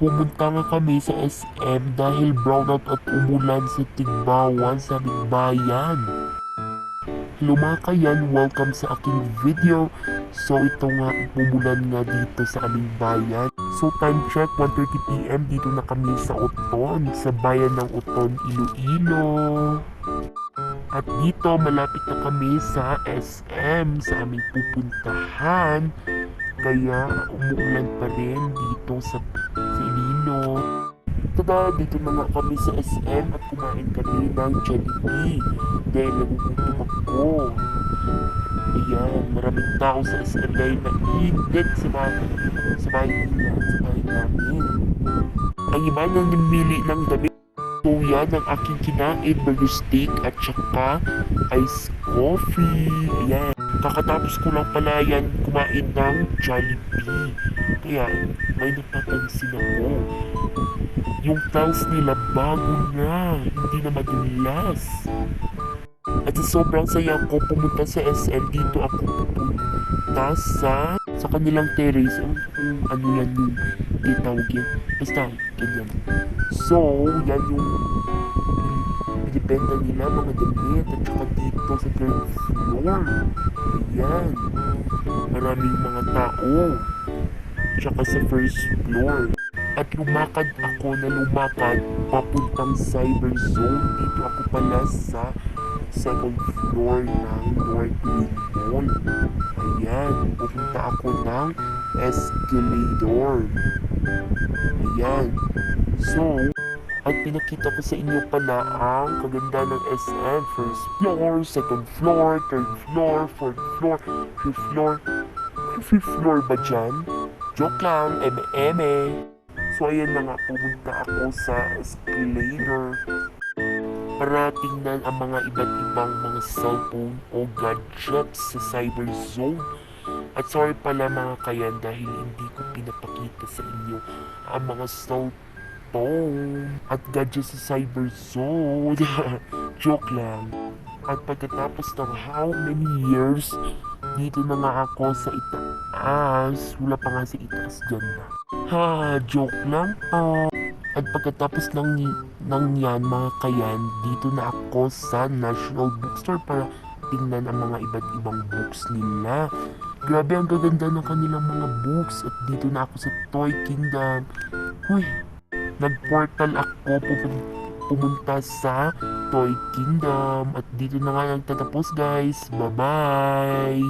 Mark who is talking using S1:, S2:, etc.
S1: Pumunta nga kami sa SM dahil brownout at umulan sa Tigbawan sa aming bayan. Hello mga kayan, welcome sa aking video. So ito nga, umulan nga dito sa aming bayan. So time check, 1:30 PM, dito na kami sa Uton, sa bayan ng Uton, Iloilo. At dito, malapit na kami sa SM, sa aming pupuntahan. Kaya umuulan pa rin dito sa Iloilo. Tada, dito na nga kami sa SM at kumain kami ng Jollibee dahil nagugutom ako. Ayan, maraming tao sa SM dahil mainit sa bahay nila, sa bahay namin. Ang iba nang namili ng damit. So yan ang aking kinain, burger steak at saka ice coffee. Ayan, kakatapos ko lang pala yan kumain ng Jollibee. Kaya may napapansin ako. Yung tiles nila bago na, hindi na madulas. At sa sobrang saya ko pumunta sa SM, dito ako pupunta sa kanilang terrace. Ano yan yung tawag yan? Basta, ganyan. So, yan yung binibenta nila, mga damit. At saka dito sa third floor. Ayan. Maraming mga tao. Tsaka sa first floor. At lumakad ako na lumakad papuntang cyber zone. Dito ako pala sa second floor ng Northwing Mall. Ayan, pupunta ako ng escalator. Ayan. So, at pinakita ko sa inyo pala ang kaganda ng SM. First floor, second floor, third floor, fourth floor, fifth floor. Fifth floor ba dyan? Joke lang, eme-eme. So ayan na nga, pumunta ako sa escalator para tingnan ang mga iba't ibang mga cellphone o gadgets sa cyber zone. At sorry pala mga kayan dahil hindi ko pinapakita sa inyo ang mga cellphone at gadgets sa cyber zone. Joke lang. At pagkatapos ng how many years, dito na nga ako sa itaas. Wala pa nga sa itaas dyan na. Ha, joke lang po. At pagkatapos ng yan mga kayan, dito na ako sa National Bookstore para tingnan ang mga iba't ibang books nila. Grabe ang gaganda ng kanilang mga books. At dito na ako sa Toy Kingdom. Huy, nag-portal ako pumunta sa Toy Kingdom. At dito na nga nagtatapos guys. Bye-bye!